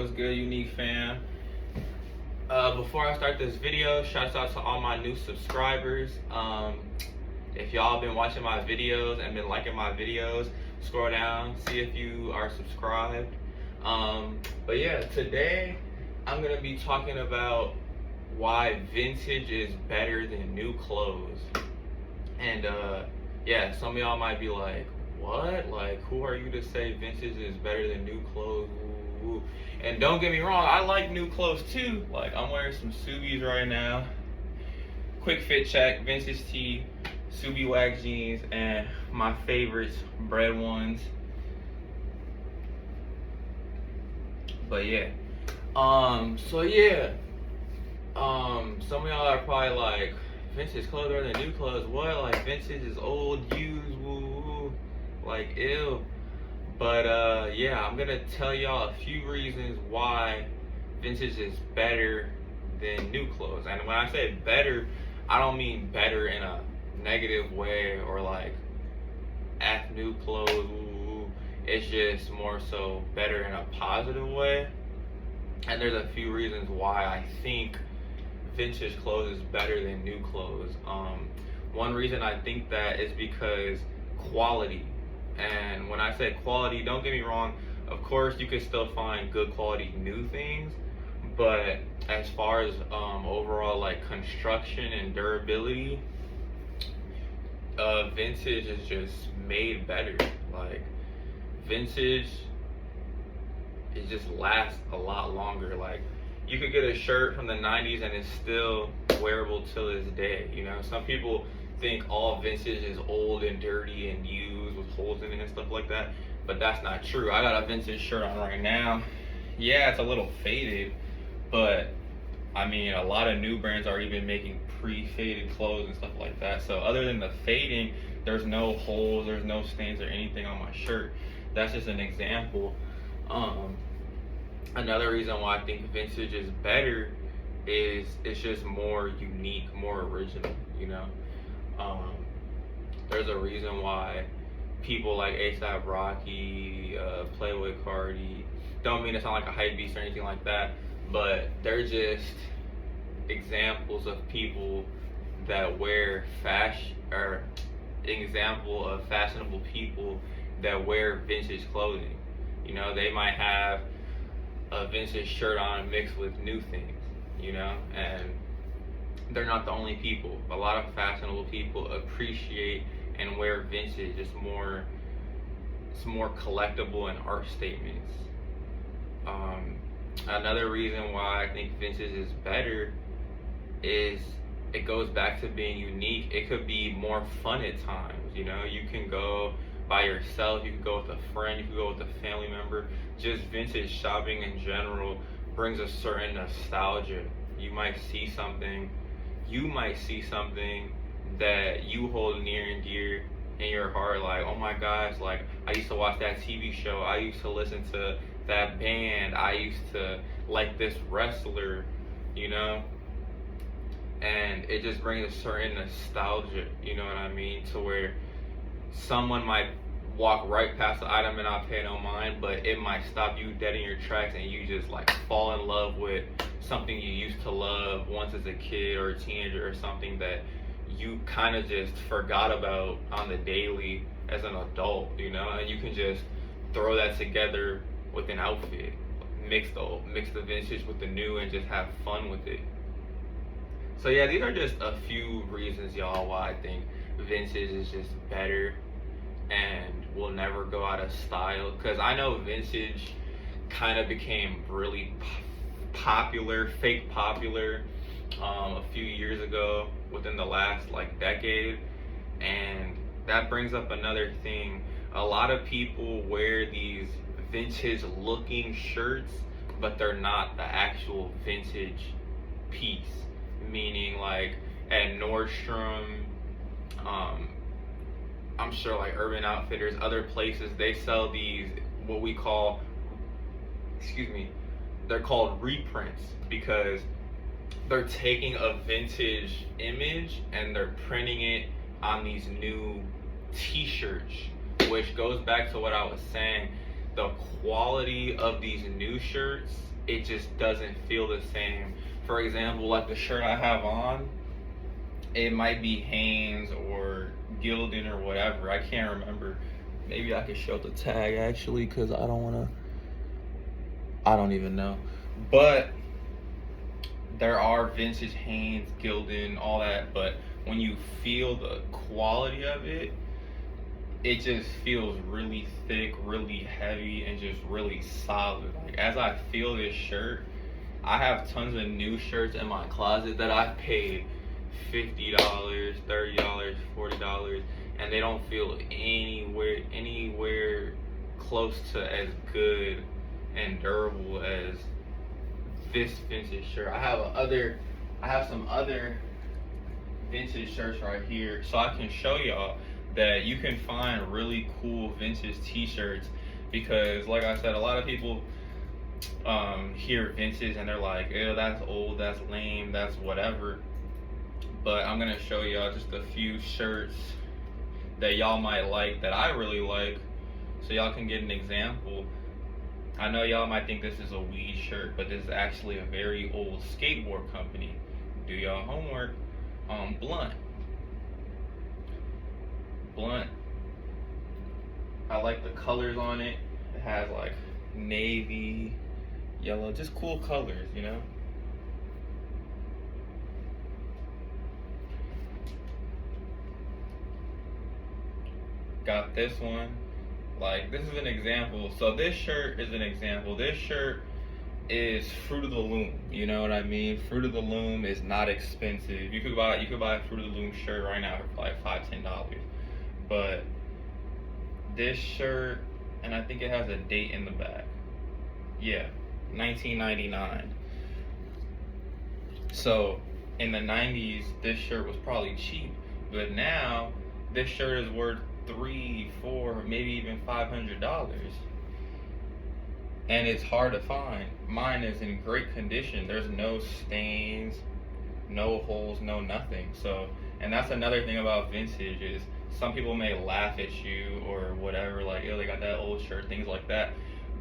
What's good, Unique fam? Before I start this video, shouts out to all my new subscribers. If y'all been watching my videos and been liking my videos, scroll down, see if you are subscribed. But yeah, today I'm gonna be talking about why vintage is better than new clothes. And yeah, some of y'all might be like, what? Like, who are you to say vintage is better than new clothes? Ooh. And don't get me wrong, I like new clothes too. Like, I'm wearing some Subies right now. Quick fit check, vintage tee, Subi wax jeans, and my favorites, bread ones. But yeah. So yeah. Some of y'all are probably like, vintage clothes better than new clothes. What? Like, vintage is old, used, woo woo. Like, ew. But yeah, I'm gonna tell y'all a few reasons why vintage is better than new clothes. And when I say better, I don't mean better in a negative way or like F new clothes. Ooh. It's just more so better in a positive way. And there's a few reasons why I think vintage clothes is better than new clothes. One reason I think that is because quality. And when I say quality, don't get me wrong, of course you can still find good quality new things, but as far as overall like construction and durability, vintage is just made better. Like, vintage, it just lasts a lot longer. Like, you could get a shirt from the 90s and it's still wearable till this day. You know, some people think all vintage is old and dirty and used with holes in it and stuff like that, but that's not true. I got a vintage shirt on right now. Yeah, it's a little faded, but I mean, a lot of new brands are even making pre-faded clothes and stuff like that. So other than the fading, there's no holes, there's no stains or anything on my shirt. That's just an example. Another reason why I think vintage is better is it's just more unique, more original, you know? There's a reason why people like A$AP Rocky, Playboi Carti, don't mean to sound like a hype beast or anything like that, but they're just examples of people that wear fashion, or example of fashionable people that wear vintage clothing. You know, they might have a vintage shirt on mixed with new things, you know, and they're not the only people. A lot of fashionable people appreciate and wear vintage. It's more collectible and art statements. Another reason why I think vintage is better is it goes back to being unique. It could be more fun at times, you know. You can go by yourself, you can go with a friend, you can go with a family member. Just vintage shopping in general brings a certain nostalgia. You might see something that you hold near and dear in your heart, like, oh my gosh, like, I used to watch that TV show, I used to listen to that band, I used to like this wrestler, you know? And it just brings a certain nostalgia, you know what I mean? To where someone might walk right past the item and not pay no mind, but it might stop you dead in your tracks and you just like fall in love with something you used to love once as a kid or a teenager, or something that you kind of just forgot about on the daily as an adult, you know. And you can just throw that together with an outfit, mix the vintage with the new and just have fun with it. So yeah, these are just a few reasons, y'all, why I think vintage is just better and will never go out of style. Because I know vintage kind of became really popular, fake popular, a few years ago, within the last like decade. And that brings up another thing. A lot of people wear these vintage looking shirts, but they're not the actual vintage piece. Meaning, like, at Nordstrom, I'm sure like Urban Outfitters, other places, they sell these, what we call, they're called reprints, because they're taking a vintage image and they're printing it on these new t-shirts, which goes back to what I was saying. the quality of these new shirts, it just doesn't feel the same. For example, like the shirt I have on, it might be Hanes or Gildan or whatever. I can't remember. Maybe I could show the tag actually, because I don't even know. But there are vintage Hanes, Gildan, all that. But when you feel the quality of it, it just feels really thick, really heavy, and just really solid. Like, as I feel this shirt, I have tons of new shirts in my closet that I've paid $50, $30, $40, and they don't feel anywhere close to as good and durable as this vintage shirt. I have some other vintage shirts right here, so I can show y'all that you can find really cool vintage t-shirts, because like I said, a lot of people hear vintage and they're like, ew, that's old, that's lame, that's whatever. But I'm gonna show y'all just a few shirts that y'all might like, that I really like, so y'all can get an example. I know y'all might think this is a weed shirt, but this is actually a very old skateboard company. Do y'all homework. Blunt. I like the colors on it. It has like navy, yellow, just cool colors, you know? Got this one. Like, this is an example. So this shirt is an example. This shirt is Fruit of the Loom. You know what I mean? Fruit of the Loom is not expensive. You could buy a Fruit of the Loom shirt right now for like $5-10. But this shirt, and I think it has a date in the back. Yeah, 1999. So in the 90s, this shirt was probably cheap, but now this shirt is worth $300, $400, maybe even $500, and it's hard to find. Mine is in great condition. There's no stains, no holes, no nothing. So, and that's another thing about vintage, is some people may laugh at you or whatever, like, oh, they got that old shirt, things like that.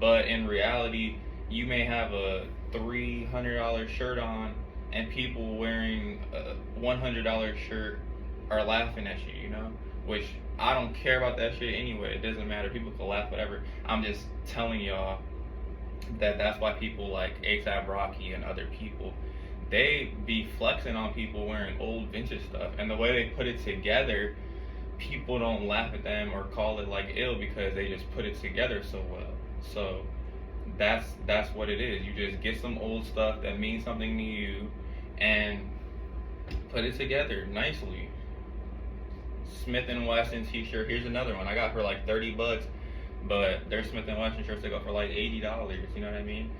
But in reality, you may have a $300 shirt on, and people wearing a $100 shirt are laughing at you, you know? Which, I don't care about that shit anyway. It doesn't matter. People can laugh, whatever. I'm just telling y'all that that's why people like A$AP Rocky and other people, they be flexing on people wearing old vintage stuff. And the way they put it together, people don't laugh at them or call it like ill, because they just put it together so well. So that's what it is. You just get some old stuff that means something to you and put it together nicely. Smith & Wesson t-shirt. Here's another one. I got for like $30, but there's Smith & Wesson shirts that go for like $80. You know what I mean?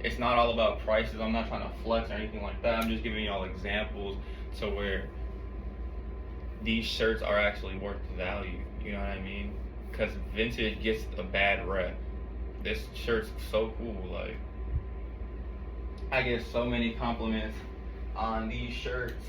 It's not all about prices. I'm not trying to flex or anything like that. I'm just giving y'all examples to where these shirts are actually worth the value. You know what I mean? Because vintage gets a bad rep. This shirt's so cool. Like, I get so many compliments on these shirts.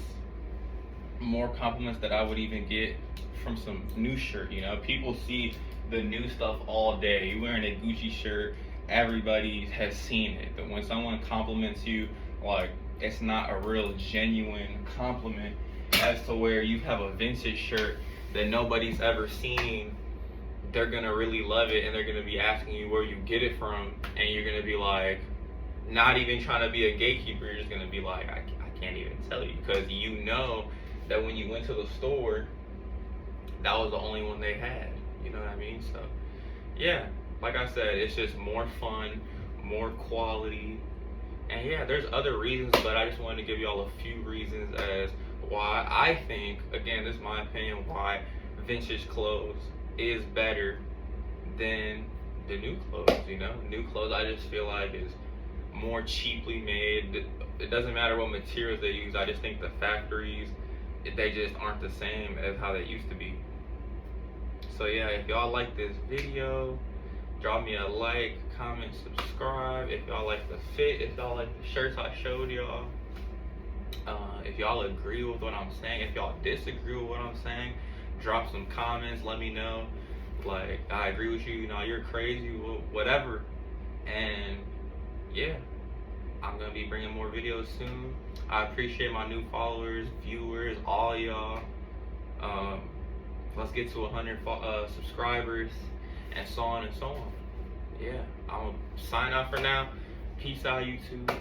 More compliments that I would even get from some new shirt. You know, people see the new stuff all day. You wearing a Gucci shirt, everybody has seen it. But when someone compliments you, like, it's not a real genuine compliment, as to where you have a vintage shirt that nobody's ever seen, they're gonna really love it, and they're gonna be asking you where you get it from, and you're gonna be like, not even trying to be a gatekeeper, you're just gonna be like, I can't even tell you, because you know that when you went to the store, that was the only one they had. You know what I mean? So yeah, like I said, it's just more fun, more quality, and yeah, there's other reasons, but I just wanted to give y'all a few reasons as why I think, again, this is my opinion, why vintage clothes is better than the new clothes. You know, new clothes, I just feel like is more cheaply made. It doesn't matter what materials they use. I just think the factories, they just aren't the same as how they used to be. So yeah, if y'all like this video, drop me a like, comment, subscribe. If y'all like the fit, if y'all like the shirts I showed y'all, if y'all agree with what I'm saying, if y'all disagree with what I'm saying, drop some comments, let me know. Like, I agree with you, you know, you're crazy, whatever. And yeah, I'm gonna be bringing more videos soon. I appreciate my new followers, viewers, all y'all. Um, let's get to 100 subscribers, and so on and so on. Yeah, I'm gonna sign off for now. Peace out, YouTube.